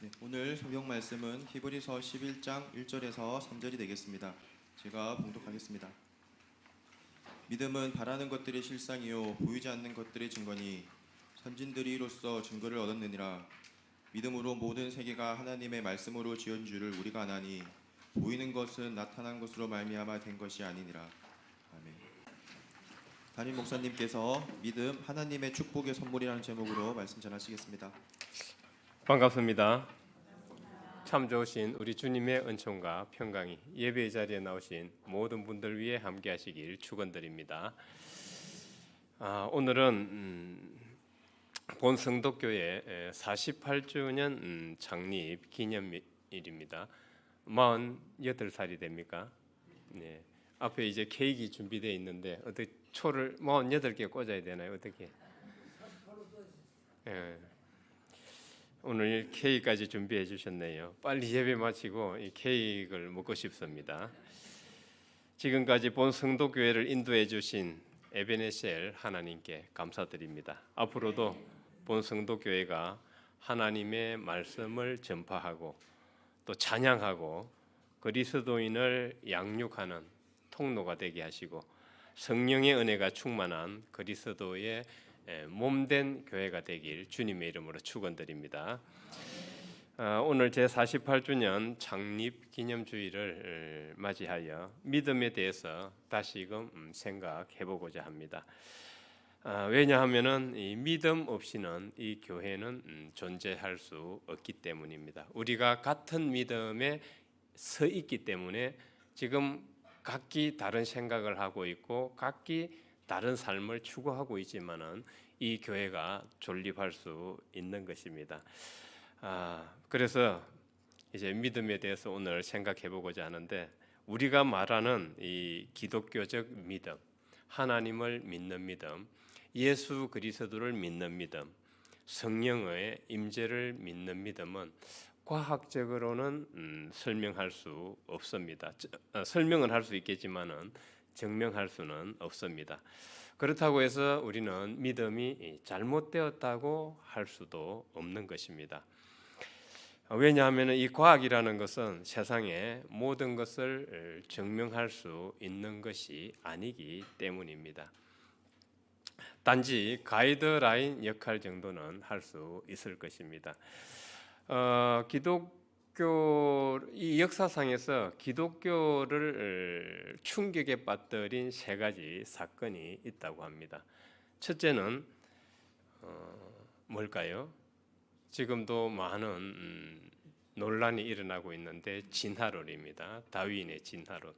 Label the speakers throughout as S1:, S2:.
S1: 네, 오늘 성경 말씀은 히브리서 11장 1절에서 3절이 되겠습니다. 제가 봉독하겠습니다. 믿음은 바라는 것들의 실상이요 보이지 않는 것들의 증거니 선진들이 이로써 증거를 얻었느니라. 믿음으로 모든 세계가 하나님의 말씀으로 지은 줄을 우리가 아나니 보이는 것은 나타난 것으로 말미암아 된 것이 아니니라. 아멘. 담임 목사님께서 믿음 하나님의 축복의 선물이라는 제목으로 말씀 전하시겠습니다.
S2: 반갑습니다. 참 좋으신 우리 주님의 은총과 평강이 예배 자리에 나오신 모든 분들 위해 함께하시길 축원드립니다. 오늘은 본 성덕교회 48주년 창립 기념일입니다. 48살이 됩니까? 네. 앞에 이제 케이크 준비되어 있는데 어떻게 초를 48개 꽂아야 되나요? 어떻게? 예. 오늘 케이크까지 준비해 주셨네요. 빨리 예배 마치고 이 케이크를 먹고 싶습니다. 지금까지 본 성도교회를 인도해 주신 에베네셀 하나님께 감사드립니다. 앞으로도 본 성도교회가 하나님의 말씀을 전파하고 또 찬양하고 그리스도인을 양육하는 통로가 되게 하시고 성령의 은혜가 충만한 그리스도의 몸된 교회가 되길 주님의 이름으로 축원드립니다. 오늘 제48주년 창립 기념주일을 맞이하여 믿음에 대해서 다시금 생각해보고자 합니다. 왜냐하면은 이 믿음 없이는 이 교회는 존재할 수 없기 때문입니다. 우리가 같은 믿음에 서 있기 때문에 지금 각기 다른 생각을 하고 있고 각기 다른 삶을 추구하고 있지만은 이 교회가 존립할 수 있는 것입니다. 그래서 이제 믿음에 대해서 오늘 생각해 보고자 하는데 우리가 말하는 이 기독교적 믿음, 하나님을 믿는 믿음, 예수 그리스도를 믿는 믿음, 성령의 임재를 믿는 믿음은 과학적으로는 설명할 수 없습니다. 설명은 할 수 있겠지만은 증명할 수는 없습니다. 그렇다고 해서 우리는 믿음이 잘못되었다고 할 수도 없는 것입니다. 왜냐하면 이 과학이라는 것은 세상의 모든 것을 증명할 수 있는 것이 아니기 때문입니다. 단지 가이드라인 역할 정도는 할 수 있을 것입니다. 이 역사상에서 기독교를 충격에 빠뜨린 세 가지 사건이 있다고 합니다. 첫째는 뭘까요? 지금도 많은 논란이 일어나고 있는데 진화론입니다. 다윈의 진화론.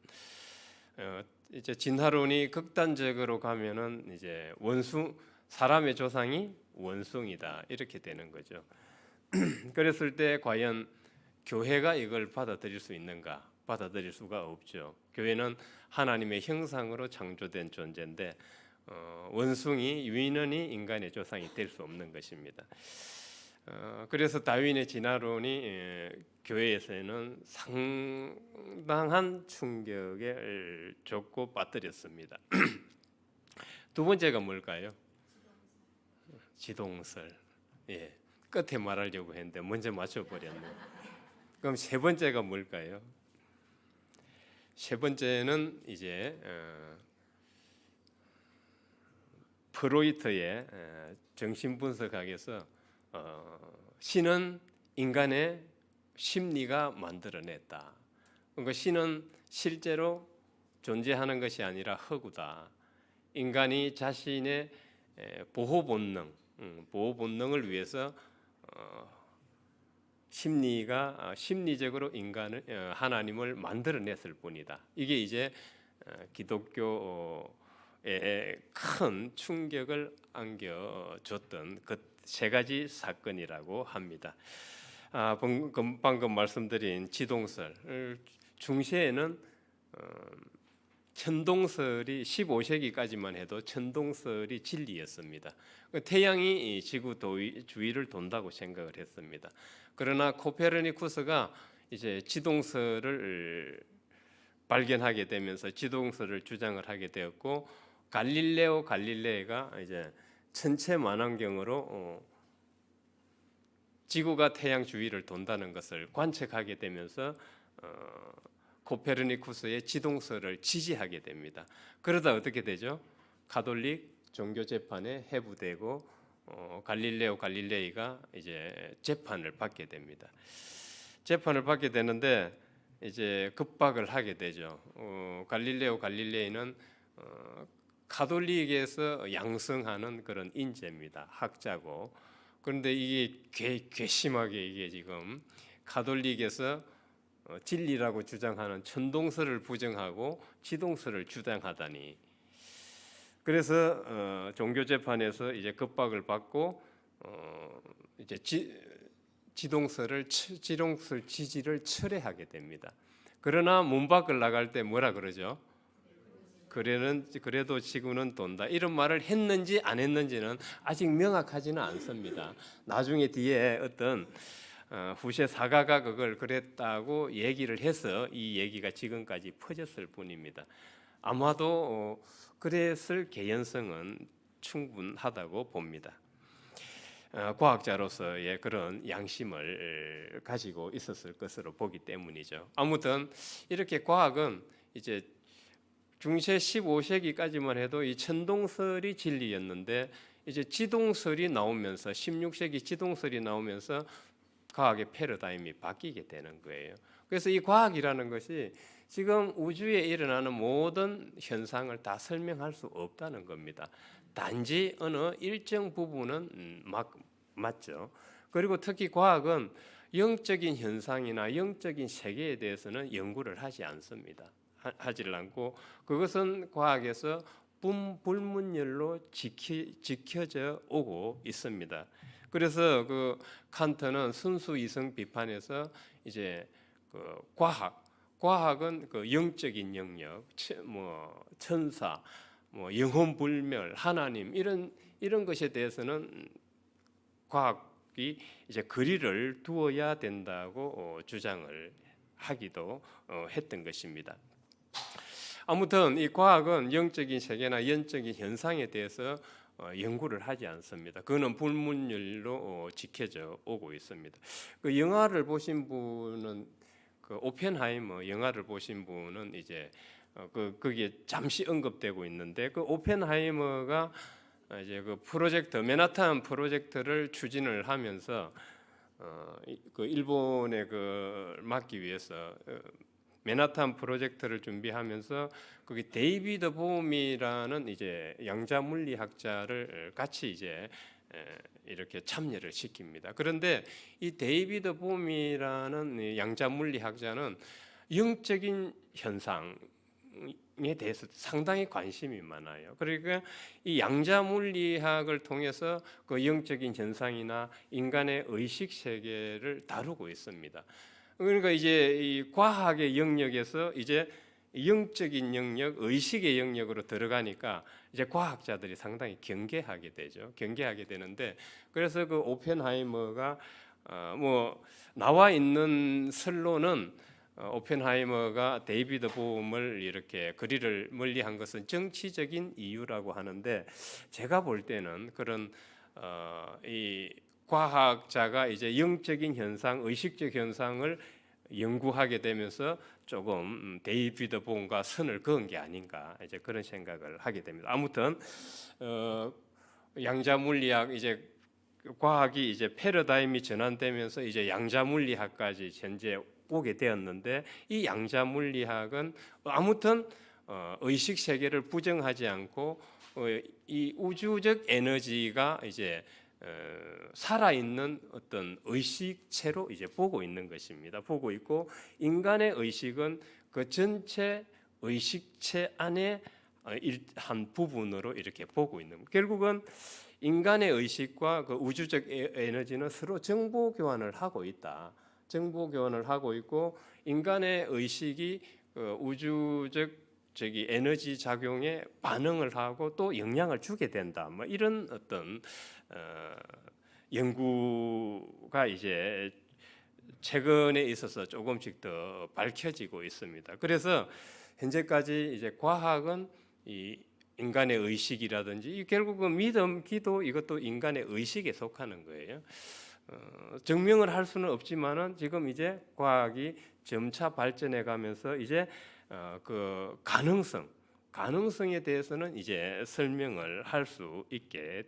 S2: 이제 진화론이 극단적으로 가면은 이제 사람의 조상이 원숭이다 이렇게 되는 거죠. 그랬을 때 과연 교회가 이걸 받아들일 수 있는가? 받아들일 수가 없죠. 교회는 하나님의 형상으로 창조된 존재인데 원숭이 유인원이 인간의 조상이 될 수 없는 것입니다. 그래서 다윈의 진화론이 교회에서는 상당한 충격을 줬고 빠뜨렸습니다. 두 번째가 뭘까요? 지동설. 예, 끝에 말하려고 했는데 먼저 맞춰버렸네요. 그럼 세 번째가 뭘까요? 세 번째는 이제 프로이트의 정신분석학에서 신은 인간의 심리가 만들어냈다. 그러니까 신은 실제로 존재하는 것이 아니라 허구다. 인간이 자신의 보호 본능을 위해서 심리적으로 하나님을 만들어냈을 뿐이다. 이게 이제 기독교에 큰 충격을 안겨줬던 그 세 가지 사건이라고 합니다. 방금 말씀드린 지동설 중세에는 천동설이 15세기까지만 해도 천동설이 진리였습니다. 태양이 지구 주위를 돈다고 생각을 했습니다. 그러나 코페르니쿠스가 이제 지동설을 발견하게 되면서 지동설을 주장을 하게 되었고 갈릴레가 이제 천체 만환경으로 지구가 태양 주위를 돈다는 것을 관측하게 되면서 코페르니쿠스의 지동설을 지지하게 됩니다. 그러다 어떻게 되죠? 가톨릭 종교 재판에 해부되고 갈릴레오 갈릴레이가 이제 재판을 받게 됩니다. 재판을 받게 되는데 이제 급박을 하게 되죠. 갈릴레오 갈릴레이는 가톨릭에서 양성하는 그런 인재입니다. 학자고. 그런데 이게 괘씸하게 이게 지금 가톨릭에서 진리라고 주장하는 천동설을 부정하고 지동설을 주장하다니. 그래서 종교 재판에서 이제 급박을 받고 이제 지동설 지지를 철회하게 됩니다. 그러나 문 밖을 나갈 때 뭐라 그러죠? 그래도 지구는 돈다. 이런 말을 했는지 안 했는지는 아직 명확하지는 않습니다. 나중에 뒤에 어떤 후세 사가가 그걸 그랬다고 얘기를 해서 이 얘기가 지금까지 퍼졌을 뿐입니다. 아마도 그랬을 개연성은 충분하다고 봅니다. 과학자로서의 그런 양심을 가지고 있었을 것으로 보기 때문이죠. 아무튼 이렇게 과학은 이제 중세 15세기까지만 해도 이 천동설이 진리였는데 이제 지동설이 나오면서 16세기 지동설이 나오면서 과학의 패러다임이 바뀌게 되는 거예요. 그래서 이 과학이라는 것이 지금 우주에 일어나는 모든 현상을 다 설명할 수 없다는 겁니다. 단지 어느 일정 부분은 맞죠. 그리고 특히 과학은 영적인 현상이나 영적인 세계에 대해서는 연구를 하지 않습니다. 하지를 않고 그것은 과학에서 불문율로 지켜져 오고 있습니다. 그래서 그 칸트는 순수 이성 비판에서 이제 그 과학은 그 영적인 영역, 천사, 영혼 불멸, 하나님 이런 것에 대해서는 과학이 이제 거리를 두어야 된다고 주장을 하기도 했던 것입니다. 아무튼 이 과학은 영적인 세계나 영적인 현상에 대해서 연구를 하지 않습니다. 그거는 불문율로 지켜져 오고 있습니다. 그 영화를 보신 분은 그 오펜하이머 영화를 보신 분은 이제 그게 잠시 언급되고 있는데 그 오펜하이머가 이제 그 프로젝트 맨하탄 프로젝트를 추진을 하면서 그 일본에 그 맡기 위해서 맨하탄 프로젝트를 준비하면서 거기 데이비드 봄이라는 이제 양자 물리학자를 같이 이제 이렇게 참여를 시킵니다. 그런데 이 데이비드 봄이라는 양자 물리학자는 영적인 현상에 대해서 상당히 관심이 많아요. 그러니까 이 양자 물리학을 통해서 그 영적인 현상이나 인간의 의식 세계를 다루고 있습니다. 그러니까 이제 이 과학의 영역에서 이제 영적인 영역, 의식의 영역으로 들어가니까 이제 과학자들이 상당히 경계하게 되죠. 경계하게 되는데 그래서 그 오펜하이머가 나와 있는 설로는 오펜하이머가 데이비드 봄을 이렇게 거리를 멀리한 것은 정치적인 이유라고 하는데 제가 볼 때는 그런 이 과학자가 이제 영적인 현상, 의식적 현상을 연구하게 되면서 조금 데이비드 봄과 선을 그은 게 아닌가 이제 그런 생각을 하게 됩니다. 아무튼 양자 물리학 이제 과학이 이제 패러다임이 전환되면서 이제 양자 물리학까지 현재 오게 되었는데 이 양자 물리학은 아무튼 의식 세계를 부정하지 않고 이 우주적 에너지가 이제 살아있는 어떤 의식체로 이제 보고 있는 것입니다. 보고 있고 인간의 의식은 그 전체 의식체 안에 한 부분으로 이렇게 보고 있는 거예요. 결국은 인간의 의식과 그 우주적 에너지는 서로 정보 교환을 하고 있다. 정보 교환을 하고 있고 인간의 의식이 우주적 에너지 작용에 반응을 하고 또 영향을 주게 된다. 이런 어떤 연구가 이제 최근에 있어서 조금씩 더 밝혀지고 있습니다. 그래서 현재까지 이제 과학은 이 인간의 의식이라든지 결국은 믿음, 기도 이것도 인간의 의식에 속하는 거예요. 증명을 할 수는 없지만은 지금 이제 과학이 점차 발전해 가면서 이제 그 가능성에 대해서는 이제 설명을 할 수 있게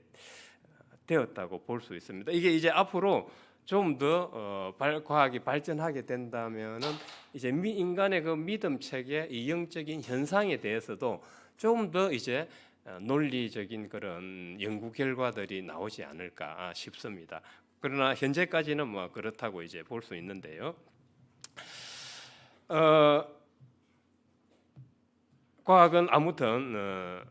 S2: 되었다고 볼 수 있습니다. 이게 이제 앞으로 좀 더 과학이 발전하게 된다면은 이제 인간의 그 믿음 체계, 이 영적인 현상에 대해서도 좀 더 이제 논리적인 그런 연구 결과들이 나오지 않을까 싶습니다. 그러나 현재까지는 뭐 그렇다고 이제 볼 수 있는데요. 과학은 아무튼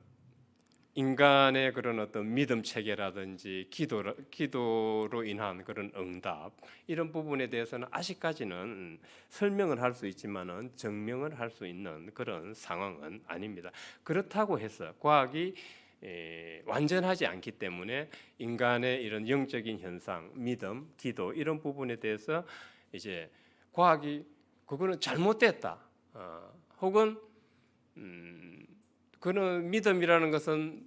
S2: 인간의 그런 어떤 믿음 체계라든지 기도로 인한 그런 응답 이런 부분에 대해서는 아직까지는 설명을 할 수 있지만은 증명을 할 수 있는 그런 상황은 아닙니다. 그렇다고 해서 과학이 완전하지 않기 때문에 인간의 이런 영적인 현상, 믿음, 기도 이런 부분에 대해서 이제 과학이 그거는 잘못됐다, 혹은 그는 믿음이라는 것은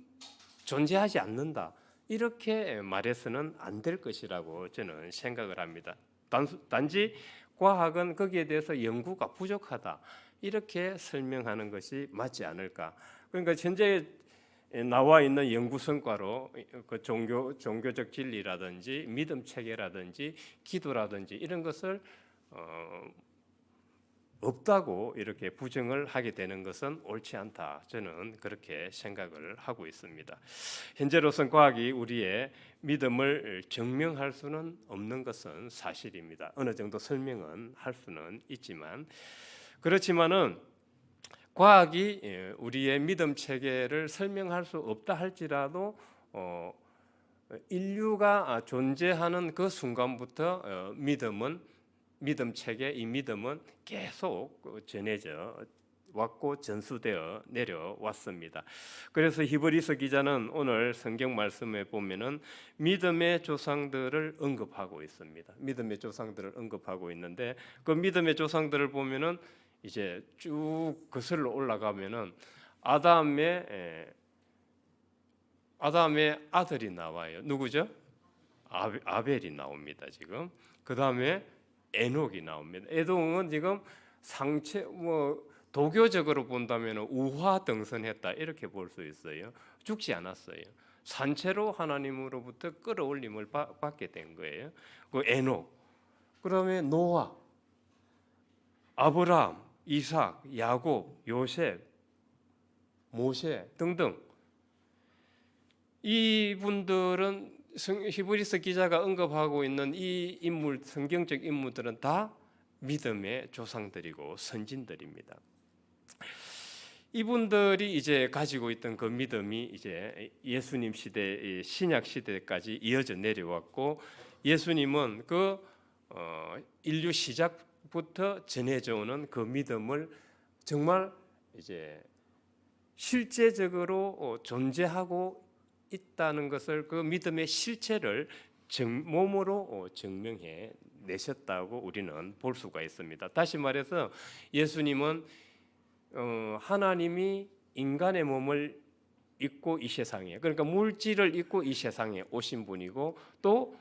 S2: 존재하지 않는다, 이렇게 말해서는 안 될 것이라고 저는 생각을 합니다. 단지 과학은 거기에 대해서 연구가 부족하다, 이렇게 설명하는 것이 맞지 않을까. 그러니까 현재 나와 있는 연구 성과로 그 종교적 진리라든지 믿음 체계라든지 기도라든지 이런 것을 없다고 이렇게 부정을 하게 되는 것은 옳지 않다, 저는 그렇게 생각을 하고 있습니다. 현재로선 과학이 우리의 믿음을 증명할 수는 없는 것은 사실입니다. 어느 정도 설명은 할 수는 있지만, 그렇지만은 과학이 우리의 믿음 체계를 설명할 수 없다 할지라도 인류가 존재하는 그 순간부터 믿음 체계, 이 믿음은 계속 전해져 왔고 전수되어 내려왔습니다. 그래서 히브리서 기자는 오늘 성경 말씀에 보면은 믿음의 조상들을 언급하고 있습니다. 믿음의 조상들을 언급하고 있는데 그 믿음의 조상들을 보면은 이제 쭉 거슬러 올라가면은 아담의 아들이 나와요. 누구죠? 아벨이 나옵니다. 지금 그 다음에 에녹이 나옵니다. 에녹은 지금 상체 도교적으로 본다면 우화등선했다, 이렇게 볼 수 있어요. 죽지 않았어요. 산채로 하나님으로부터 끌어올림을 받게 된 거예요. 그 에녹, 그다음에 노아, 아브라함, 이삭, 야곱, 요셉, 모세 등등, 이분들은 히브리서 기자가 언급하고 있는 이 인물, 성경적 인물들은 다 믿음의 조상들이고 선진들입니다. 이분들이 이제 가지고 있던 그 믿음이 이제 예수님 시대, 신약 시대까지 이어져 내려왔고, 예수님은 그 인류 시작부터 전해져 오는 그 믿음을 정말 이제 실제적으로 존재하고 있다는 것을, 그 믿음의 실체를 몸으로 증명해 내셨다고 우리는 볼 수가 있습니다. 다시 말해서 예수님은 하나님이 인간의 몸을 입고 이 세상에, 그러니까 물질을 입고 이 세상에 오신 분이고, 또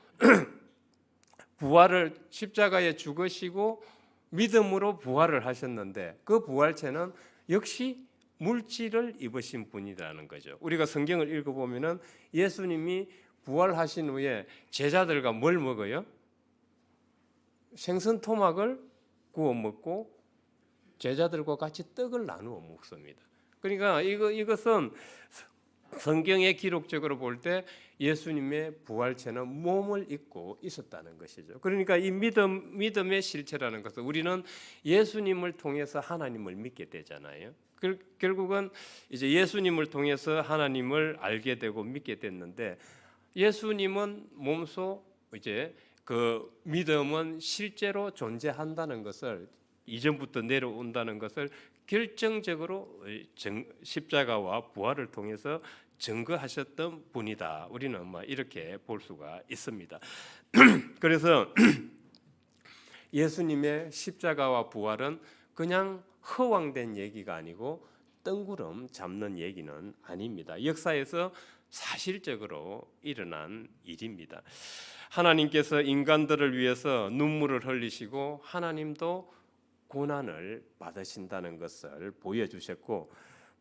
S2: 부활을 십자가에 죽으시고 믿음으로 부활을 하셨는데 그 부활체는 역시 물질을 입으신 분이라는 거죠. 우리가 성경을 읽어보면은 예수님이 부활하신 후에 제자들과 뭘 먹어요? 생선 토막을 구워 먹고 제자들과 같이 떡을 나누어 먹습니다. 그러니까 이것은 성경의 기록적으로 볼 때 예수님의 부활체는 몸을 입고 있었다는 것이죠. 그러니까 이 믿음의 실체라는 것은 우리는 예수님을 통해서 하나님을 믿게 되잖아요. 결국은 이제 예수님을 통해서 하나님을 알게 되고 믿게 됐는데, 예수님은 몸소 이제 그 믿음은 실제로 존재한다는 것을, 이전부터 내려온다는 것을 결정적으로 십자가와 부활을 통해서 증거하셨던 분이다. 우리는 이렇게 볼 수가 있습니다. 그래서 예수님의 십자가와 부활은 그냥 허황된 얘기가 아니고 뜬구름 잡는 얘기는 아닙니다. 역사에서 사실적으로 일어난 일입니다. 하나님께서 인간들을 위해서 눈물을 흘리시고 하나님도 고난을 받으신다는 것을 보여주셨고,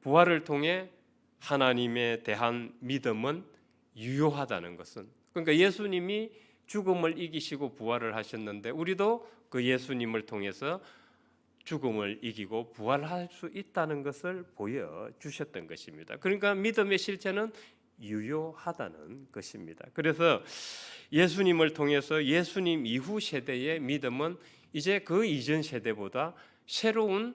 S2: 부활을 통해 하나님에 대한 믿음은 유효하다는 것은, 그러니까 예수님이 죽음을 이기시고 부활을 하셨는데 우리도 그 예수님을 통해서 죽음을 이기고 부활할 수 있다는 것을 보여주셨던 것입니다. 그러니까 믿음의 실체는 유효하다는 것입니다. 그래서 예수님을 통해서 예수님 이후 세대의 믿음은 이제 그 이전 세대보다 새로운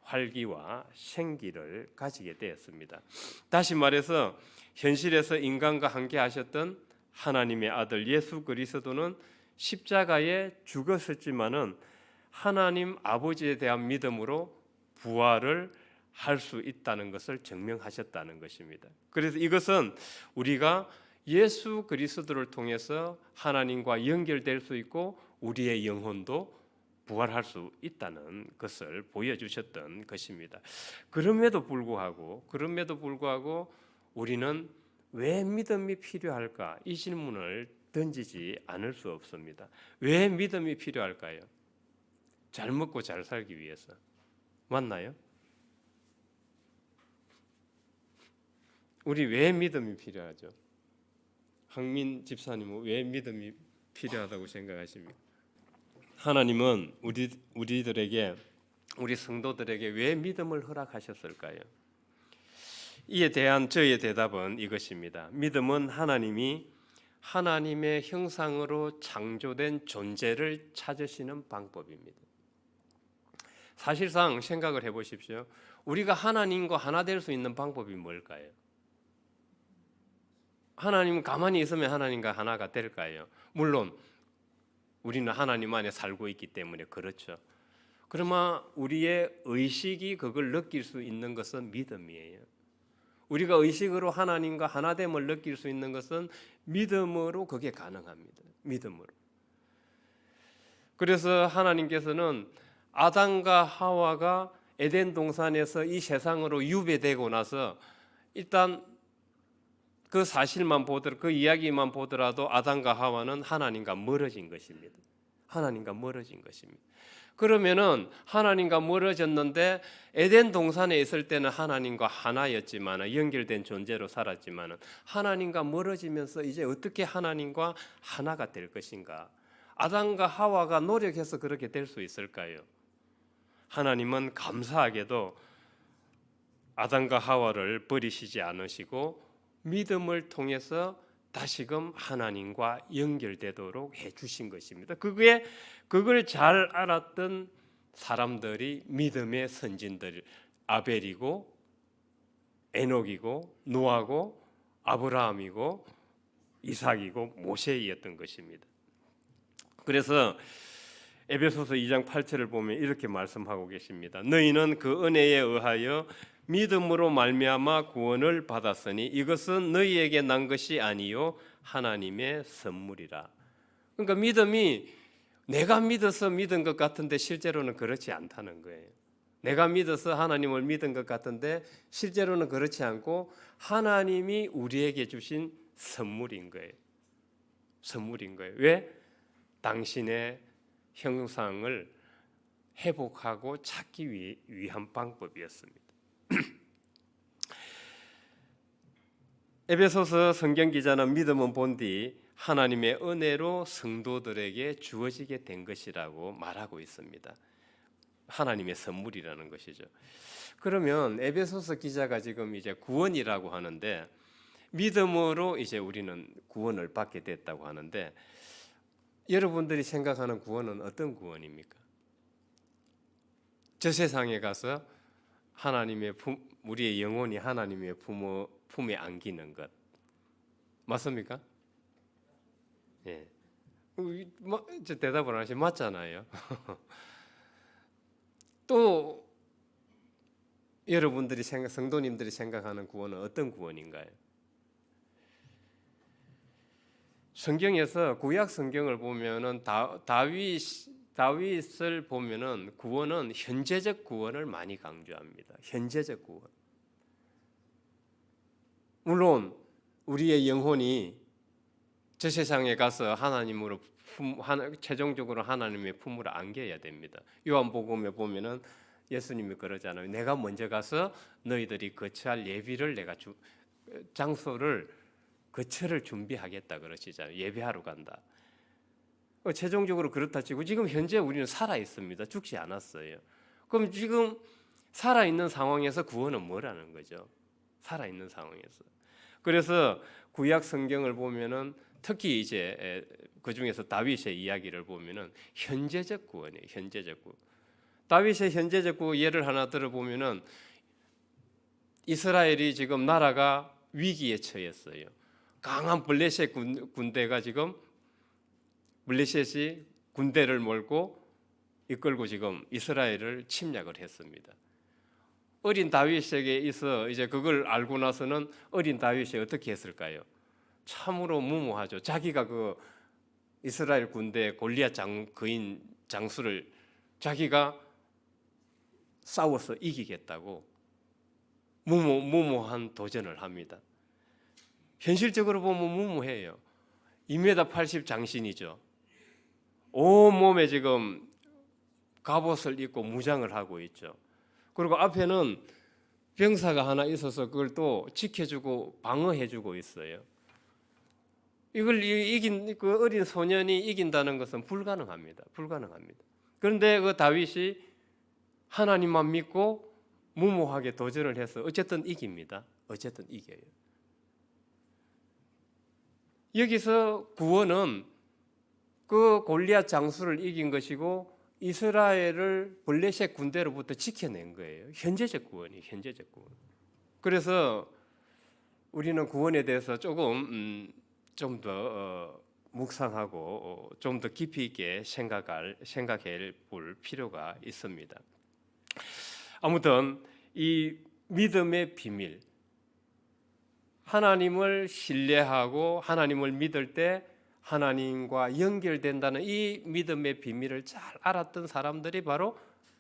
S2: 활기와 생기를 가지게 되었습니다. 다시 말해서 현실에서 인간과 함께 하셨던 하나님의 아들 예수 그리스도는 십자가에 죽었었지만은 하나님 아버지에 대한 믿음으로 부활을 할 수 있다는 것을 증명하셨다는 것입니다. 그래서 이것은 우리가 예수 그리스도를 통해서 하나님과 연결될 수 있고 우리의 영혼도 부활할 수 있다는 것을 보여주셨던 것입니다. 그럼에도 불구하고 우리는 왜 믿음이 필요할까? 이 질문을 던지지 않을 수 없습니다. 왜 믿음이 필요할까요? 잘 먹고 잘 살기 위해서. 맞나요? 우리 왜 믿음이 필요하죠? 황민 집사님은 왜 믿음이 필요하다고 생각하십니까? 하나님은 우리들에게, 우리 성도들에게 왜 믿음을 허락하셨을까요? 이에 대한 저의 대답은 이것입니다. 믿음은 하나님이 하나님의 형상으로 창조된 존재를 찾으시는 방법입니다. 사실상 생각을 해보십시오. 우리가 하나님과 하나 될 수 있는 방법이 뭘까요? 하나님 가만히 있으면 하나님과 하나가 될까요? 물론 우리는 하나님 안에 살고 있기 때문에 그렇죠. 그러나 우리의 의식이 그걸 느낄 수 있는 것은 믿음이에요. 우리가 의식으로 하나님과 하나됨을 느낄 수 있는 것은 믿음으로 그게 가능합니다. 믿음으로. 그래서 하나님께서는 아담과 하와가 에덴 동산에서 이 세상으로 유배되고 나서 일단 그 사실만 보더라도, 그 이야기만 보더라도 아담과 하와는 하나님과 멀어진 것입니다. 하나님과 멀어진 것입니다. 그러면은 하나님과 멀어졌는데 에덴 동산에 있을 때는 하나님과 하나였지만, 연결된 존재로 살았지만, 하나님과 멀어지면서 이제 어떻게 하나님과 하나가 될 것인가? 아담과 하와가 노력해서 그렇게 될 수 있을까요? 하나님은 감사하게도 아담과 하와를 버리시지 않으시고 믿음을 통해서 다시금 하나님과 연결되도록 해주신 것입니다. 그걸 잘 알았던 사람들이 믿음의 선진들, 아벨이고 에녹이고 노아고 아브라함이고 이삭이고 모세이었던 것입니다. 그래서 에베소서 2장 8절을 보면 이렇게 말씀하고 계십니다. 너희는 그 은혜에 의하여 믿음으로 말미암아 구원을 받았으니 이것은 너희에게 난 것이 아니요 하나님의 선물이라. 그러니까 믿음이 내가 믿어서 믿은 것 같은데 실제로는 그렇지 않다는 거예요. 내가 믿어서 하나님을 믿은 것 같은데 실제로는 그렇지 않고 하나님이 우리에게 주신 선물인 거예요. 선물인 거예요. 왜? 당신의 형상을 회복하고 찾기 위한 방법이었습니다. 에베소서 성경 기자는 믿음은 본디 하나님의 은혜로 성도들에게 주어지게 된 것이라고 말하고 있습니다. 하나님의 선물이라는 것이죠. 그러면 에베소서 기자가 지금 이제 구원이라고 하는데, 믿음으로 이제 우리는 구원을 받게 됐다고 하는데, 여러분들이 생각하는 구원은 어떤 구원입니까? 저 세상에 가서 우리의 영혼이 하나님의 품에 안기는 것 맞습니까? 예. 대답을 안 하시면 맞잖아요. 또 여러분들이 성도님들이 생각하는 구원은 어떤 구원인가요? 성경에서 구약 성경을 보면은 다윗을 보면은 구원은 현재적 구원을 많이 강조합니다. 현재적 구원. 물론 우리의 영혼이 저 세상에 가서 하나님으로 최종적으로 하나님의 품으로 안겨야 됩니다. 요한복음에 보면은 예수님이 그러잖아요. 내가 먼저 가서 너희들이 거처할 예비를 내가 장소를 거처를 준비하겠다 그러시잖아요. 예배하러 간다. 최종적으로 그렇다 치고 지금 현재 우리는 살아 있습니다. 죽지 않았어요. 그럼 지금 살아 있는 상황에서 구원은 뭐라는 거죠? 살아 있는 상황에서. 그래서 구약 성경을 보면은 특히 이제 그 중에서 다윗의 이야기를 보면은 현재적 구원이에요. 현재적 구원. 다윗의 현재적 구원 예를 하나 들어보면은 이스라엘이 지금 나라가 위기에 처했어요. 강한 블레셋 군대가 지금 블레셋이 군대를 몰고 이끌고 지금 이스라엘을 침략을 했습니다. 어린 다윗에게 있어 이제 그걸 알고 나서는 어린 다윗이 어떻게 했을까요? 참으로 무모하죠. 자기가 그 이스라엘 군대 골리앗 거인 장수를 자기가 싸워서 이기겠다고 무모한 도전을 합니다. 현실적으로 보면 무모해요. 2m 80 장신이죠. 온몸에 지금 갑옷을 입고 무장을 하고 있죠. 그리고 앞에는 병사가 하나 있어서 그걸 또 지켜주고 방어해주고 있어요. 이걸 이긴 그 어린 소년이 이긴다는 것은 불가능합니다. 불가능합니다. 그런데 그 다윗이 하나님만 믿고 무모하게 도전을 해서 어쨌든 이깁니다. 어쨌든 이겨요. 여기서 구원은 그 골리앗 장수를 이긴 것이고 이스라엘을 블레셋 군대로부터 지켜낸 거예요. 현재적 구원이 현재적 구원. 그래서 우리는 구원에 대해서 조금 좀 더 묵상하고 좀 더 깊이 있게 생각해 볼 필요가 있습니다. 아무튼 이 믿음의 비밀, 하나님을 신뢰하고 하나님을 믿을 때 하나님과 연결된다는 이 믿음의 비밀을 잘 알았던 사람들이 바로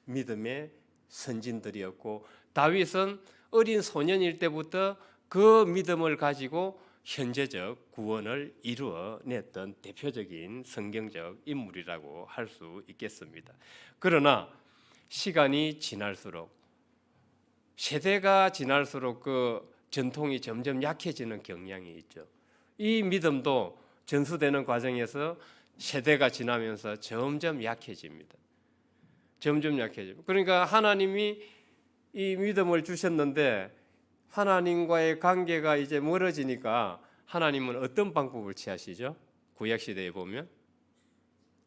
S2: 믿음의 선진들이었고, 다윗은 어린 소년일 때부터 그 믿음을 가지고 현재적 구원을 이루어냈던 대표적인 성경적 인물이라고 할 수 있겠습니다. 그러나 시간이 지날수록, 세대가 지날수록 그 전통이 점점 약해지는 경향이 있죠. 이 믿음도 전수되는 과정에서 세대가 지나면서 점점 약해집니다. 점점 약해집니다. 그러니까 하나님이 이 믿음을 주셨는데 하나님과의 관계가 이제 멀어지니까 하나님은 어떤 방법을 취하시죠? 구약시대에 보면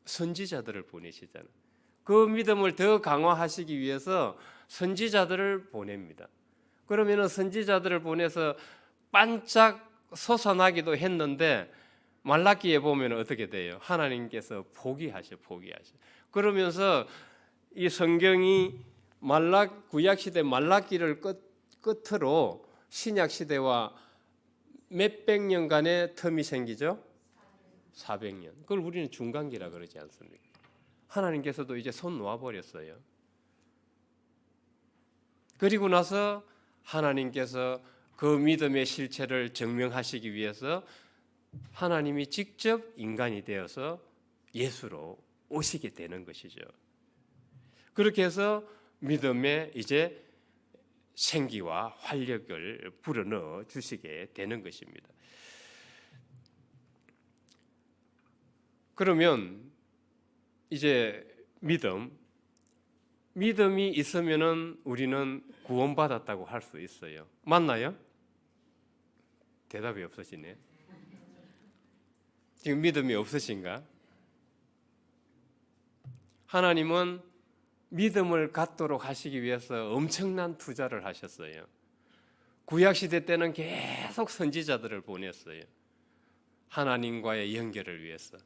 S2: 선지자들을 보내시잖아요. 그 믿음을 더 강화하시기 위해서 선지자들을 보냅니다. 그러면 선지자들을 보내서 반짝 솟아나기도 했는데 말라기에 보면 어떻게 돼요? 하나님께서 포기하셔. 그러면서 이 성경이 구약시대 말라기를 끝으로 신약시대와 몇백 년간의 텀이 생기죠? 400년. 그걸 우리는 중간기라 그러지 않습니까? 하나님께서도 이제 손 놓아버렸어요. 그리고 나서 하나님께서 그 믿음의 실체를 증명하시기 위해서 하나님이 직접 인간이 되어서 예수로 오시게 되는 것이죠. 그렇게 해서 믿음에 이제 생기와 활력을 불어넣어 주시게 되는 것입니다. 그러면 이제 믿음이 있으면은 우리는 구원받았다고 할 수 있어요. 맞나요? 대답이 없으시네. 지금 믿음이 없으신가? 하나님은 믿음을 갖도록 하시기 위해서 엄청난 투자를 하셨어요. 구약시대 때는 계속 선지자들을 보냈어요. 하나님과의 연결을 위해서.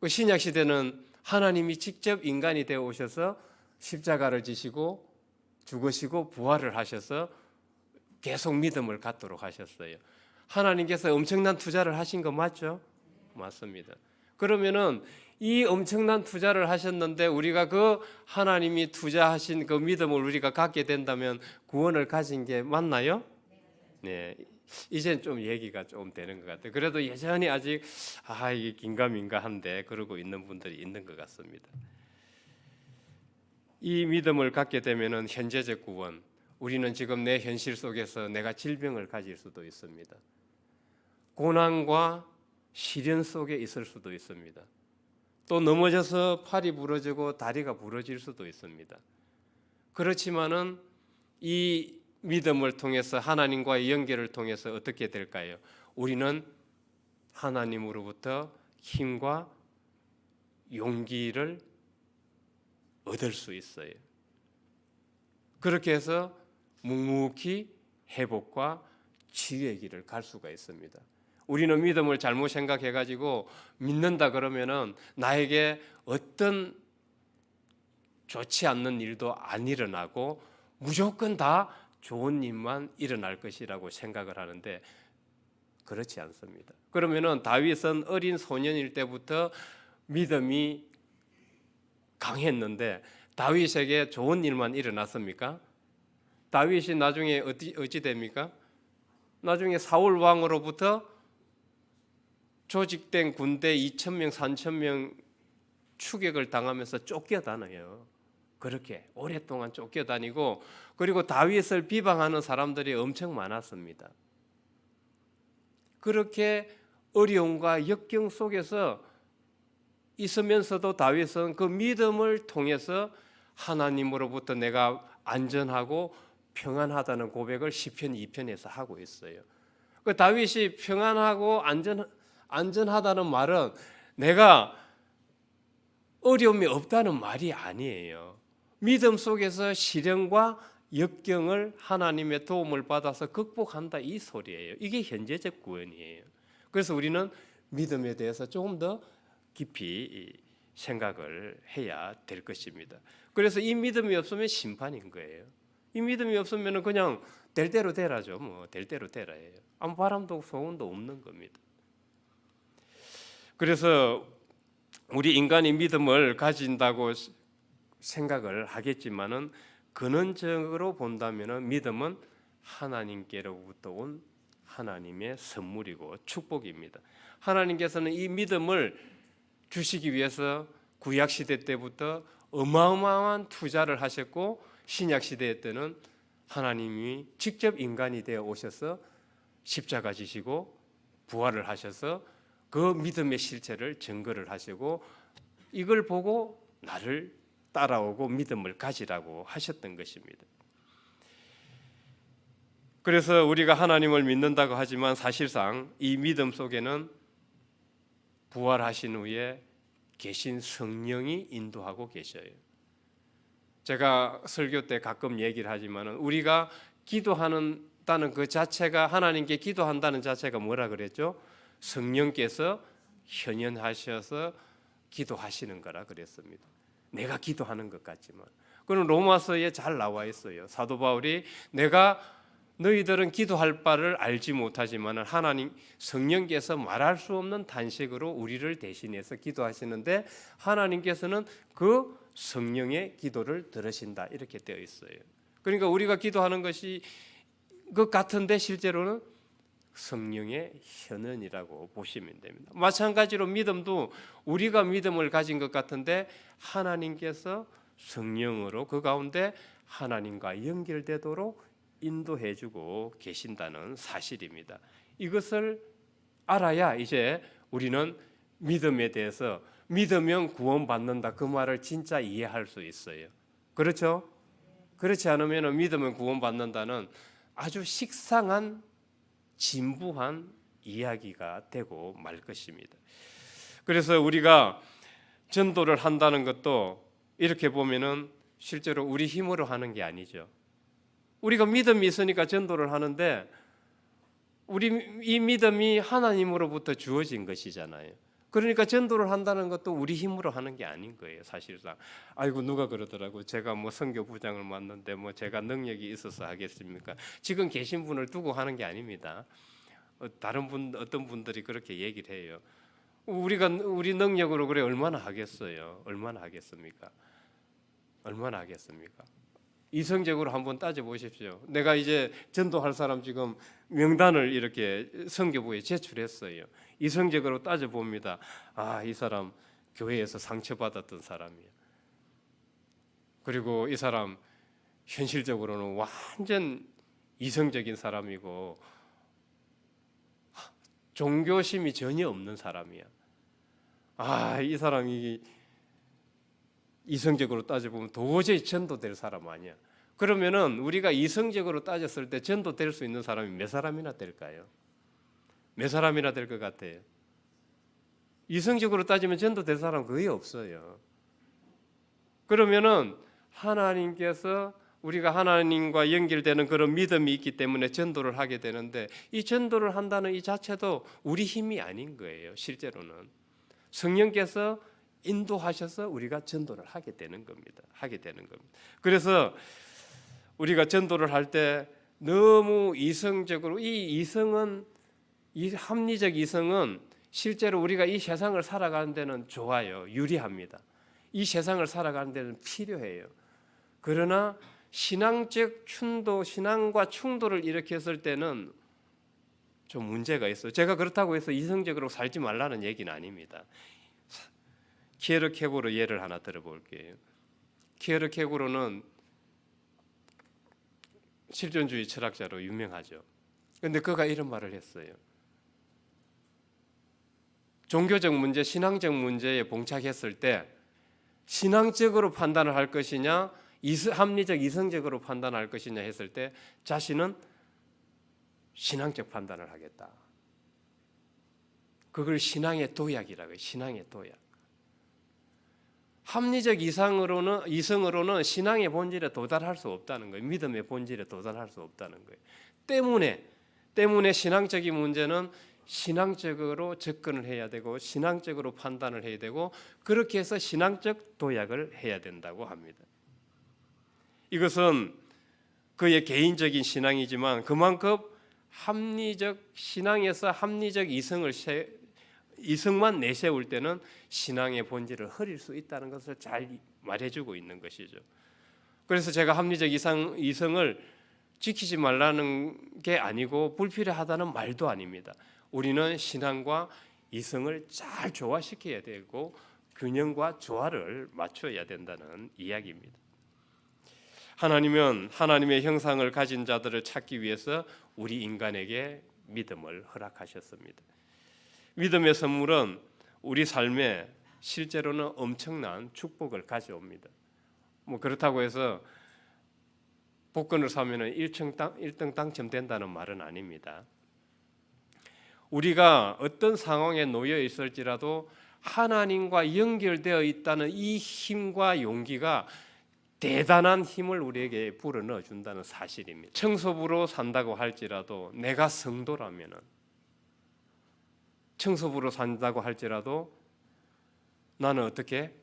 S2: 신약시대는 하나님이 직접 인간이 되어 오셔서 십자가를 지시고 죽으시고 부활을 하셔서 계속 믿음을 갖도록 하셨어요. 하나님께서 엄청난 투자를 하신 거 맞죠? 맞습니다. 그러면은 이 엄청난 투자를 하셨는데 우리가 그 하나님이 투자하신 그 믿음을 우리가 갖게 된다면 구원을 가진 게 맞나요? 네. 이젠 좀 얘기가 좀 되는 것 같아요. 그래도 여전히 아직 이게 긴가민가한데 그러고 있는 분들이 있는 것 같습니다. 이 믿음을 갖게 되면은 현재적 구원, 우리는 지금 내 현실 속에서 내가 질병을 가질 수도 있습니다. 고난과 시련 속에 있을 수도 있습니다. 또 넘어져서 팔이 부러지고 다리가 부러질 수도 있습니다. 그렇지만은 이 믿음을 통해서 하나님과의 연결을 통해서 어떻게 될까요? 우리는 하나님으로부터 힘과 용기를 얻을 수 있어요. 그렇게 해서 묵묵히 회복과 치유의 길을 갈 수가 있습니다. 우리는 믿음을 잘못 생각해가지고 믿는다 그러면은 나에게 어떤 좋지 않는 일도 안 일어나고 무조건 다 좋은 일만 일어날 것이라고 생각을 하는데 그렇지 않습니다. 그러면은 다윗은 어린 소년일 때부터 믿음이 강했는데 다윗에게 좋은 일만 일어났습니까? 다윗이 나중에 어찌 됩니까? 나중에 사울 왕으로부터 조직된 군대 2,000명, 3,000명 추격을 당하면서 쫓겨다녀요. 그렇게 오랫동안 쫓겨다니고 그리고 다윗을 비방하는 사람들이 엄청 많았습니다. 그렇게 어려움과 역경 속에서 있으면서도 다윗은 그 믿음을 통해서 하나님으로부터 내가 안전하고 평안하다는 고백을 시편 2편에서 하고 있어요. 그 다윗이 평안하고 안전하다는 말은 내가 어려움이 없다는 말이 아니에요. 믿음 속에서 시련과 역경을 하나님의 도움을 받아서 극복한다 이 소리예요. 이게 현재적 구원이에요. 그래서 우리는 믿음에 대해서 조금 더 깊이 생각을 해야 될 것입니다. 그래서 이 믿음이 없으면 심판인 거예요. 이 믿음이 없으면 그냥 될 대로 되라죠. 뭐 될 대로 되라예요. 아무 바람도 소원도 없는 겁니다. 그래서 우리 인간이 믿음을 가진다고 생각을 하겠지만은 근원적으로 본다면은 믿음은 하나님께로부터 온 하나님의 선물이고 축복입니다. 하나님께서는 이 믿음을 주시기 위해서 구약 시대 때부터 어마어마한 투자를 하셨고 신약 시대 때는 하나님이 직접 인간이 되어 오셔서 십자가 지시고 부활을 하셔서 그 믿음의 실체를 증거를 하시고 이걸 보고 나를 따라오고 믿음을 가지라고 하셨던 것입니다. 그래서 우리가 하나님을 믿는다고 하지만 사실상 이 믿음 속에는 부활하신 후에 계신 성령이 인도하고 계셔요. 제가 설교 때 가끔 얘기를 하지만 우리가 기도한다는 그 자체가 하나님께 기도한다는 자체가 뭐라 그랬죠? 성령께서 현현하셔서 기도하시는 거라 그랬습니다. 내가 기도하는 것 같지만 그건 로마서에 잘 나와 있어요. 사도 바울이 내가 너희들은 기도할 바를 알지 못하지만 하나님 성령께서 말할 수 없는 탄식으로 우리를 대신해서 기도하시는데 하나님께서는 그 성령의 기도를 들으신다 이렇게 되어 있어요. 그러니까 우리가 기도하는 것이 그 같은데 실제로는 성령의 현현이라고 보시면 됩니다. 마찬가지로 믿음도 우리가 믿음을 가진 것 같은데 하나님께서 성령으로 그 가운데 하나님과 연결되도록 인도해주고 계신다는 사실입니다. 이것을 알아야 이제 우리는 믿음에 대해서 믿으면 구원받는다 그 말을 진짜 이해할 수 있어요. 그렇죠? 그렇지 않으면 믿으면 구원받는다는 아주 식상한 진부한 이야기가 되고 말 것입니다. 그래서 우리가 전도를 한다는 것도 이렇게 보면은 실제로 우리 힘으로 하는 게 아니죠. 우리가 믿음이 있으니까 전도를 하는데 우리 이 믿음이 하나님으로부터 주어진 것이잖아요. 그러니까 전도를 한다는 것도 우리 힘으로 하는 게 아닌 거예요. 사실상 아이고 누가 그러더라고 제가 뭐 선교부장을 맡는데 뭐 제가 능력이 있어서 하겠습니까? 지금 계신 분을 두고 하는 게 아닙니다. 다른 분 어떤 분들이 그렇게 얘기를 해요. 우리 능력으로 그래 얼마나 하겠어요? 얼마나 하겠습니까? 얼마나 하겠습니까? 이성적으로 한번 따져 보십시오. 내가 이제 전도할 사람 지금 명단을 이렇게 성교부에 제출했어요. 이성적으로 따져 봅니다. 아, 이 사람 교회에서 상처받았던 사람이야. 그리고 이 사람 현실적으로는 완전 이성적인 사람이고 종교심이 전혀 없는 사람이야. 아, 이 사람이 이성적으로 따져보면 도저히 전도될 사람 아니야. 그러면은 우리가 이성적으로 따졌을 때 전도될 수 있는 사람이 몇 사람이나 될까요? 몇 사람이나 될 것 같아요? 이성적으로 따지면 전도될 사람 거의 없어요. 그러면은 하나님께서 우리가 하나님과 연결되는 그런 믿음이 있기 때문에 전도를 하게 되는데 이 전도를 한다는 이 자체도 우리 힘이 아닌 거예요. 실제로는 성령께서 인도하셔서 우리가 전도를 하게 되는 겁니다. 그래서 우리가 전도를 할 때 너무 이성적으로 이 합리적 이성은 실제로 우리가 이 세상을 살아가는 데는 좋아요. 유리합니다. 이 세상을 살아가는 데는 필요해요. 그러나 신앙적 신앙과 충돌을 일으켰을 때는 좀 문제가 있어요. 제가 그렇다고 해서 이성적으로 살지 말라는 얘기는 아닙니다. 키에르케고르 예를 하나 들어볼게요. 키에르케고르는 실존주의 철학자로 유명하죠. 그런데 그가 이런 말을 했어요. 종교적 문제, 신앙적 문제에 봉착했을 때 신앙적으로 판단을 할 것이냐, 합리적 이성적으로 판단할 것이냐 했을 때 자신은 신앙적 판단을 하겠다. 그걸 신앙의 도약이라고 해요. 신앙의 도약. 합리적 이성으로는 신앙의 본질에 도달할 수 없다는 거예요. 믿음의 본질에 도달할 수 없다는 거예요. 때문에 신앙적인 문제는 신앙적으로 접근을 해야 되고 신앙적으로 판단을 해야 되고 그렇게 해서 신앙적 도약을 해야 된다고 합니다. 이것은 그의 개인적인 신앙이지만 그만큼 합리적 신앙에서 합리적 이성만 내세울 때는 신앙의 본질을 흐릴 수 있다는 것을 잘 말해주고 있는 것이죠. 그래서 제가 합리적 이성을 지키지 말라는 게 아니고 불필요하다는 말도 아닙니다. 우리는 신앙과 이성을 잘 조화시켜야 되고 균형과 조화를 맞춰야 된다는 이야기입니다. 하나님은 하나님의 형상을 가진 자들을 찾기 위해서 우리 인간에게 믿음을 허락하셨습니다. 믿음의 선물은 우리 삶에 실제로는 엄청난 축복을 가져옵니다. 그렇다고 해서 복권을 사면 1등 당첨된다는 말은 아닙니다. 우리가 어떤 상황에 놓여 있을지라도 하나님과 연결되어 있다는 이 힘과 용기가 대단한 힘을 우리에게 불어넣어 준다는 사실입니다. 청소부로 산다고 할지라도 내가 성도라면은 청소부로 산다고 할지라도 나는 어떻게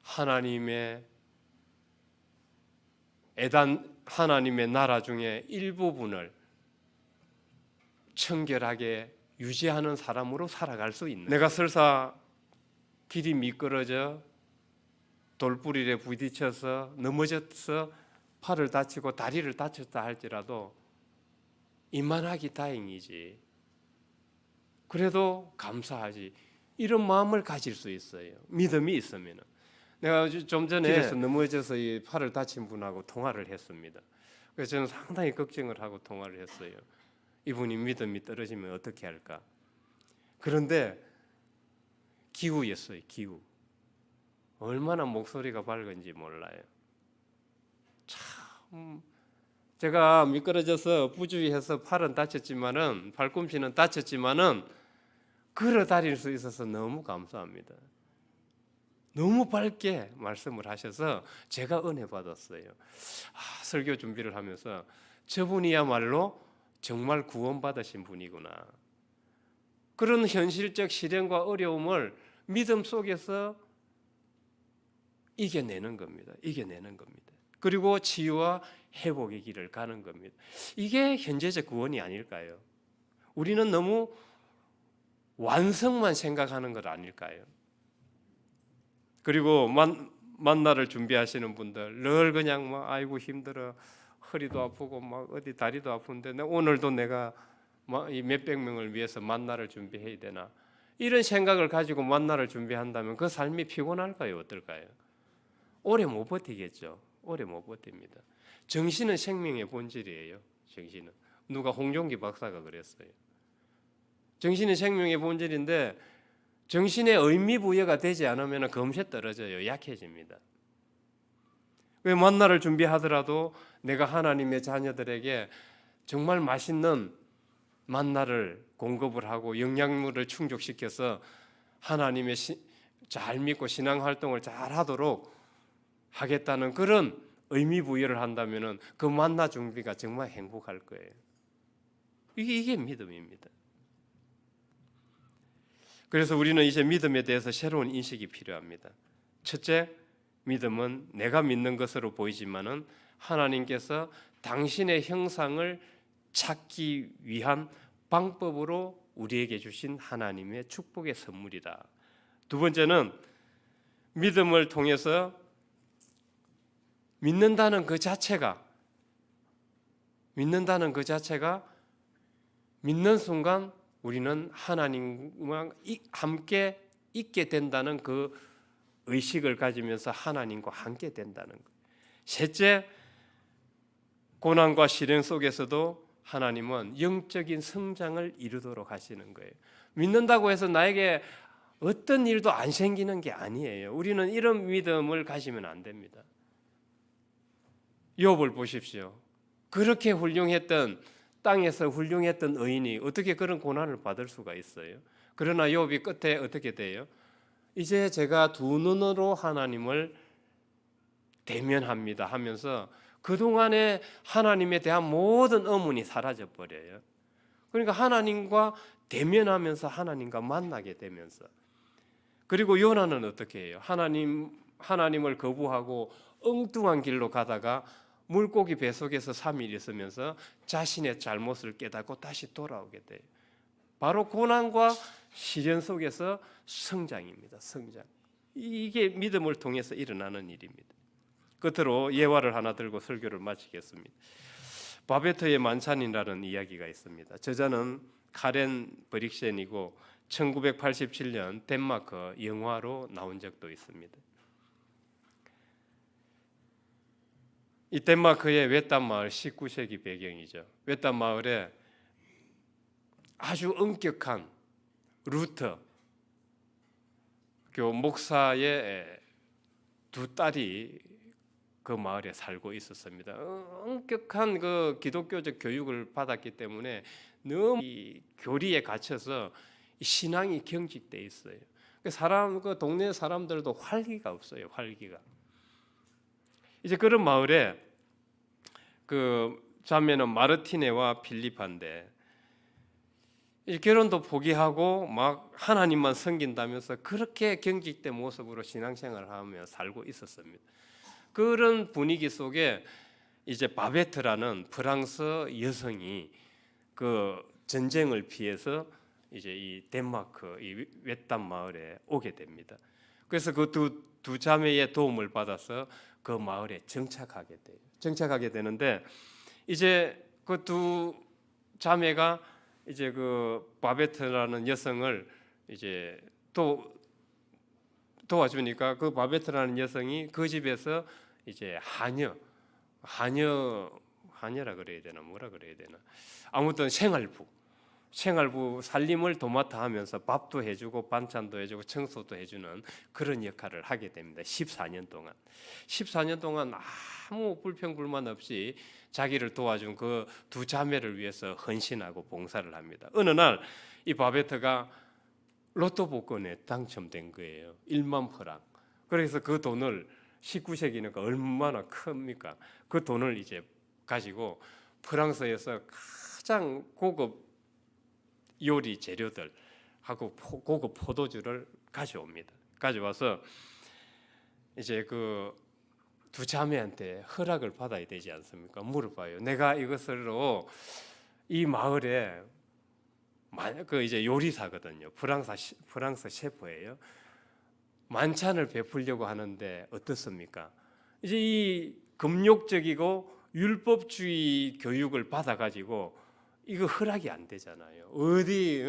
S2: 하나님의 나라 중에 일부분을 청결하게 유지하는 사람으로 살아갈 수 있는 내가 설사 길이 미끄러져 돌부리에 부딪혀서 넘어져서 팔을 다치고 다리를 다쳤다 할지라도 이만하기 다행이지 그래도 감사하지 이런 마음을 가질 수 있어요. 믿음이 있으면. 내가 좀 전에 길에서 넘어져서 이 팔을 다친 분하고 통화를 했습니다. 그래서 저는 상당히 걱정을 하고 통화를 했어요. 이분이 믿음이 떨어지면 어떻게 할까? 그런데 기우였어요. 기우. 얼마나 목소리가 밝은지 몰라요. 참 제가 미끄러져서 부주의해서 팔은 다쳤지만은 발꿈치는 다쳤지만은 걸어 다닐 수 있어서 너무 감사합니다. 너무 밝게 말씀을 하셔서 제가 은혜 받았어요. 설교 준비를 하면서 저분이야말로 정말 구원받으신 분이구나. 그런 현실적 시련과 어려움을 믿음 속에서 이겨내는 겁니다. 그리고 치유와 회복의 길을 가는 겁니다. 이게 현재적 구원이 아닐까요? 우리는 너무 완성만 생각하는 것 아닐까요? 그리고 만나를 준비하시는 분들 늘 그냥 뭐 아이고 힘들어 허리도 아프고 막 어디 다리도 아픈데 오늘도 내가 이 몇백 명을 위해서 만나를 준비해야 되나 이런 생각을 가지고 만나를 준비한다면 그 삶이 피곤할까요? 어떨까요? 오래 못 버티겠죠. 오래 못 버팁니다. 정신은 생명의 본질이에요. 정신은 누가 홍종기 박사가 그랬어요. 정신은 생명의 본질인데 정신의 의미 부여가 되지 않으면 금세 떨어져요. 약해집니다. 왜 만나를 준비하더라도 내가 하나님의 자녀들에게 정말 맛있는 만나를 공급을 하고 영양물을 충족시켜서 하나님의 잘 믿고 신앙 활동을 잘 하도록 하겠다는 그런 의미 부여를 한다면 그 만나 준비가 정말 행복할 거예요. 이게 믿음입니다. 그래서 우리는 이제 믿음에 대해서 새로운 인식이 필요합니다. 첫째, 믿음은 내가 믿는 것으로 보이지만은 하나님께서 당신의 형상을 찾기 위한 방법으로 우리에게 주신 하나님의 축복의 선물이다. 두 번째는 믿음을 통해서 믿는다는 그 자체가 믿는 순간 우리는 하나님과 함께 있게 된다는 그 의식을 가지면서 하나님과 함께 된다는 것. 셋째, 고난과 시련 속에서도 하나님은 영적인 성장을 이루도록 하시는 거예요. 믿는다고 해서 나에게 어떤 일도 안 생기는 게 아니에요. 우리는 이런 믿음을 가지면 안 됩니다. 욥을 보십시오. 그렇게 훌륭했던 땅에서 훌륭했던 의인이 어떻게 그런 고난을 받을 수가 있어요? 그러나 욥이 끝에 어떻게 돼요? 이제 제가 두 눈으로 하나님을 대면합니다 하면서 그동안에 하나님에 대한 모든 의문이 사라져 버려요. 그러니까 하나님과 대면하면서 하나님과 만나게 되면서 그리고 요나는 어떻게 해요? 하나님을 거부하고 엉뚱한 길로 가다가 물고기 뱃속에서 3일 있으면서 자신의 잘못을 깨닫고 다시 돌아오게 돼요. 바로 고난과 시련 속에서 성장입니다. 성장. 이게 믿음을 통해서 일어나는 일입니다. 끝으로 예화를 하나 들고 설교를 마치겠습니다. 바베트의 만찬이라는 이야기가 있습니다. 저자는 카렌 브릭센이고 1987년 덴마크 영화로 나온 적도 있습니다. 이 덴마크의 웨탄 마을 19세기 배경이죠. 웨탄 마을에 아주 엄격한 루터 목사의 두 딸이 그 마을에 살고 있었습니다. 엄격한 그 기독교적 교육을 받았기 때문에 너무 이 교리에 갇혀서 신앙이 경직돼 있어요. 그 동네 사람들도 활기가 없어요. 활기가. 이제 그런 마을에 그 자매는 마르티네와 필리파인데 결혼도 포기하고 막 하나님만 섬긴다면서 그렇게 경직된 모습으로 신앙생활을 하며 살고 있었습니다. 그런 분위기 속에 이제 바베트라는 프랑스 여성이 그 전쟁을 피해서 이제 이 덴마크 이 웨탄 마을에 오게 됩니다. 그래서 그 두 자매의 도움을 받아서 그 마을에 정착하게 돼요. 정착하게 되는데 이제 그 두 자매가 이제 그 바베트라는 여성을 이제 또 도와주니까 그 바베트라는 여성이 그 집에서 이제 하녀라 그래야 되나 뭐라 그래야 되나 아무튼 생활부 살림을 도맡아 하면서 밥도 해주고 반찬도 해주고 청소도 해주는 그런 역할을 하게 됩니다. 14년 동안 아무 불평불만 없이 자기를 도와준 그 두 자매를 위해서 헌신하고 봉사를 합니다. 어느 날 이 바베트가 로또 복권에 당첨된 거예요. 1만 프랑. 그래서 그 돈을 19세기니까 얼마나 큽니까? 그 돈을 이제 가지고 프랑스에서 가장 고급 요리 재료들 하고 고급 포도주를 가져옵니다. 가져와서 이제 그 두 자매한테 허락을 받아야 되지 않습니까? 물어봐요. 내가 이것으로 이 마을에 그 이제 요리사거든요. 프랑스 셰프예요. 만찬을 베풀려고 하는데 어떻습니까? 이제 이 금욕적이고 율법주의 교육을 받아가지고 이거 허락이 안 되잖아요. 어디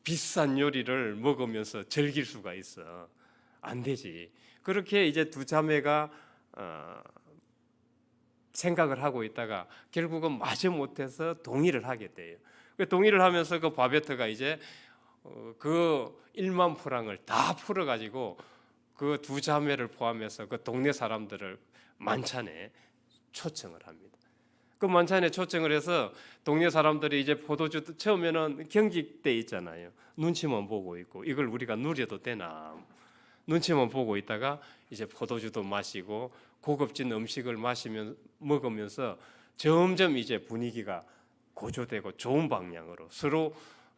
S2: 비싼 요리를 먹으면서 즐길 수가 있어? 안 되지. 그렇게 이제 두 자매가 생각을 하고 있다가 결국은 마지못해서 동의를 하게 돼요. 동의를 하면서 그 바베트가 이제 그 1만 프랑을 다 풀어가지고 그 두 자매를 포함해서 그 동네 사람들을 만찬에 초청을 합니다. 그 만찬에 초청을 해서 동네 사람들이 이제 포도주 처음에는 경직돼 있잖아요. 눈치만 보고 있고 이걸 우리가 누려도 되나 눈치만 보고 있다가 이제 포도주도 마시고 고급진 음식을 먹으면서 점점 이제 분위기가 고조되고 좋은 방향으로 서로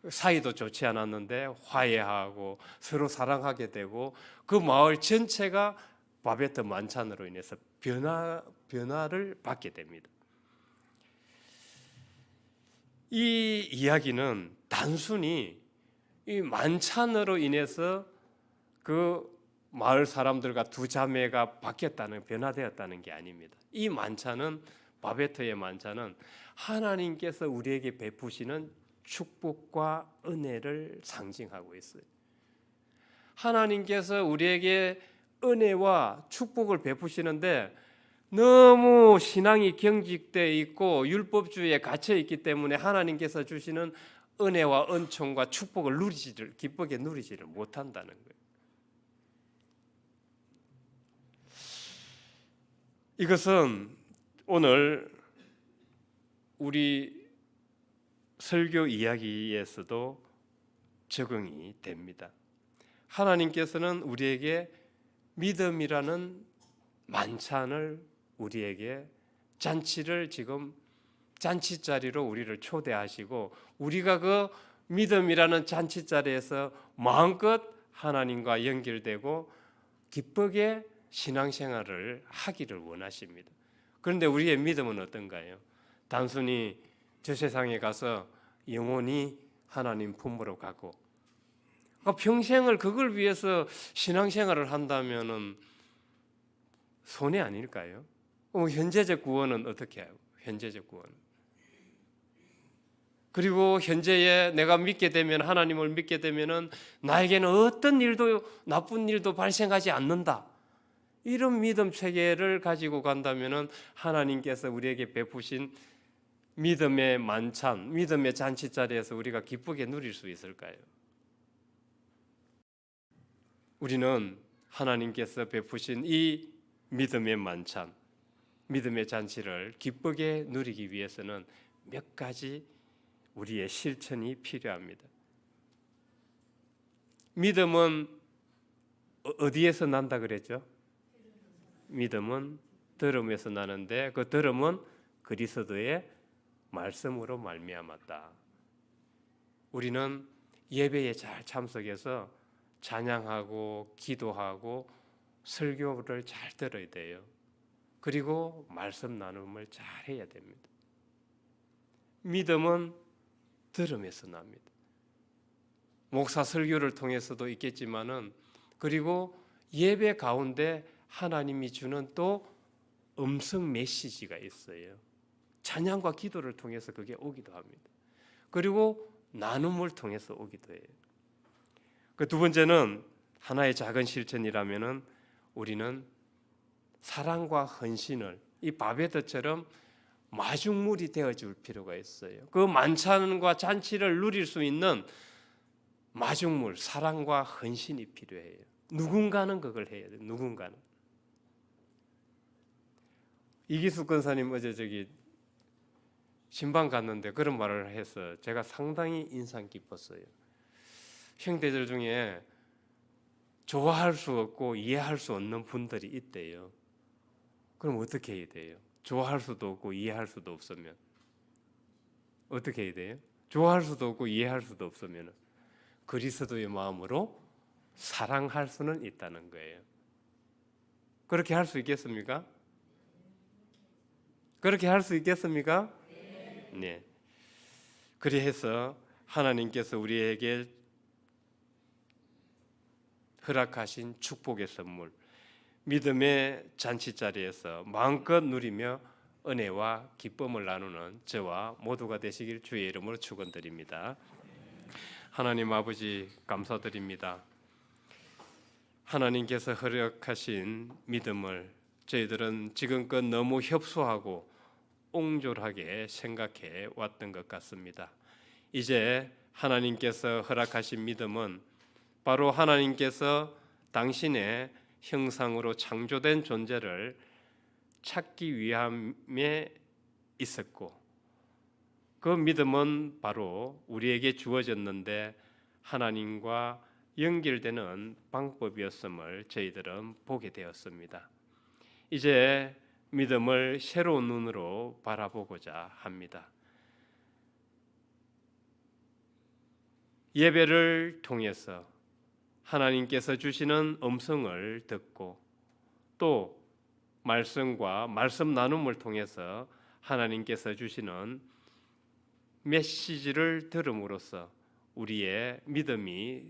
S2: 사이도 좋지 않았는데 화해하고 서로 사랑하게 되고 그 마을 전체가 바베트 만찬으로 인해서 변화를 받게 됩니다. 이 이야기는 단순히 이 만찬으로 인해서 그 마을 사람들과 두 자매가 바뀌었다는 변화되었다는 게 아닙니다. 이 만찬은 바베트의 만찬은 하나님께서 우리에게 베푸시는 축복과 은혜를 상징하고 있어요. 하나님께서 우리에게 은혜와 축복을 베푸시는데 너무 신앙이 경직되어 있고 율법주의에 갇혀 있기 때문에 하나님께서 주시는 은혜와 은총과 축복을 기쁘게 누리지를 못한다는 거예요. 이것은 오늘 우리 설교 이야기에서도 적용이 됩니다. 하나님께서는 우리에게 믿음이라는 만찬을 우리에게 잔치를 지금 잔치자리로 우리를 초대하시고 우리가 그 믿음이라는 잔치자리에서 마음껏 하나님과 연결되고 기쁘게 신앙생활을 하기를 원하십니다. 그런데 우리의 믿음은 어떤가요? 단순히 저 세상에 가서 영원히 하나님 품으로 가고 평생을 그걸 위해서 신앙생활을 한다면은 손해 아닐까요? 현재적 구원은 어떻게 해요? 현재적 구원. 그리고 현재에 내가 믿게 되면 하나님을 믿게 되면은 나에게는 어떤 일도 나쁜 일도 발생하지 않는다. 이런 믿음 체계를 가지고 간다면은 하나님께서 우리에게 베푸신 믿음의 만찬, 믿음의 잔치 자리에서 우리가 기쁘게 누릴 수 있을까요? 우리는 하나님께서 베푸신 이 믿음의 만찬, 믿음의 잔치를 기쁘게 누리기 위해서는 몇 가지 우리의 실천이 필요합니다. 믿음은 어디에서 난다 그랬죠? 믿음은 들음에서 나는데 그 들음은 그리스도의 말씀으로 말미암았다. 우리는 예배에 잘 참석해서 찬양하고 기도하고 설교를 잘 들어야 돼요. 그리고 말씀 나눔을 잘 해야 됩니다. 믿음은 들음에서 납니다. 목사 설교를 통해서도 있겠지만은 그리고 예배 가운데 하나님이 주는 또 음성 메시지가 있어요. 찬양과 기도를 통해서 그게 오기도 합니다. 그리고 나눔을 통해서 오기도 해요. 그 두 번째는 하나의 작은 실천이라면은 우리는 사랑과 헌신을 이 바베트처럼 마중물이 되어줄 필요가 있어요. 그 만찬과 잔치를 누릴 수 있는 마중물, 사랑과 헌신이 필요해요. 누군가는 그걸 해야 돼요. 누군가는. 이기숙 권사님 어제 신방 갔는데 그런 말을 해서 제가 상당히 인상 깊었어요. 형제들 중에 좋아할 수 없고 이해할 수 없는 분들이 있대요. 그럼 어떻게 해야 돼요? 좋아할 수도 없고 이해할 수도 없으면 어떻게 해야 돼요? 좋아할 수도 없고 이해할 수도 없으면 그리스도의 마음으로 사랑할 수는 있다는 거예요. 그렇게 할 수 있겠습니까? 그렇게 할 수 있겠습니까? 네. 그래서 하나님께서 우리에게 허락하신 축복의 선물, 믿음의 잔치자리에서 마음껏 누리며 은혜와 기쁨을 나누는 저와 모두가 되시길 주의 이름으로 축원드립니다. 하나님 아버지 감사드립니다. 하나님께서 허락하신 믿음을 저희들은 지금껏 너무 협소하고 옹졸하게 생각해 왔던 것 같습니다. 이제 하나님께서 허락하신 믿음은 바로 하나님께서 당신의 형상으로 창조된 존재를 찾기 위함에 있었고, 그 믿음은 바로 우리에게 주어졌는데 하나님과 연결되는 방법이었음을 저희들은 보게 되었습니다. 이제 믿음을 새로운 눈으로 바라보고자 합니다. 예배를 통해서 하나님께서 주시는 음성을 듣고 또 말씀과 말씀 나눔을 통해서 하나님께서 주시는 메시지를 들음으로써 우리의 믿음이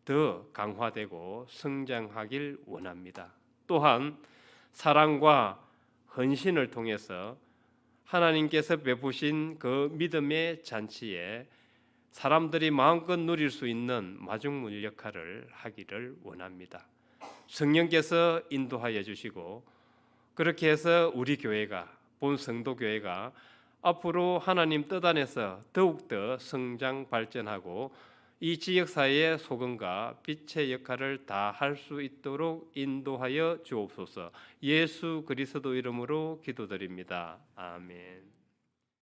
S2: 더 강화되고 성장하길 원합니다. 또한 사랑과 헌신을 통해서 하나님께서 베푸신 그 믿음의 잔치에 사람들이 마음껏 누릴 수 있는 마중물 역할을 하기를 원합니다. 성령께서 인도하여 주시고 그렇게 해서 우리 교회가, 본 성도 교회가 앞으로 하나님 뜻 안에서 더욱더 성장 발전하고 이 지역사회의 소금과 빛의 역할을 다 할 수 있도록 인도하여 주옵소서. 예수 그리스도 이름으로 기도드립니다. 아멘.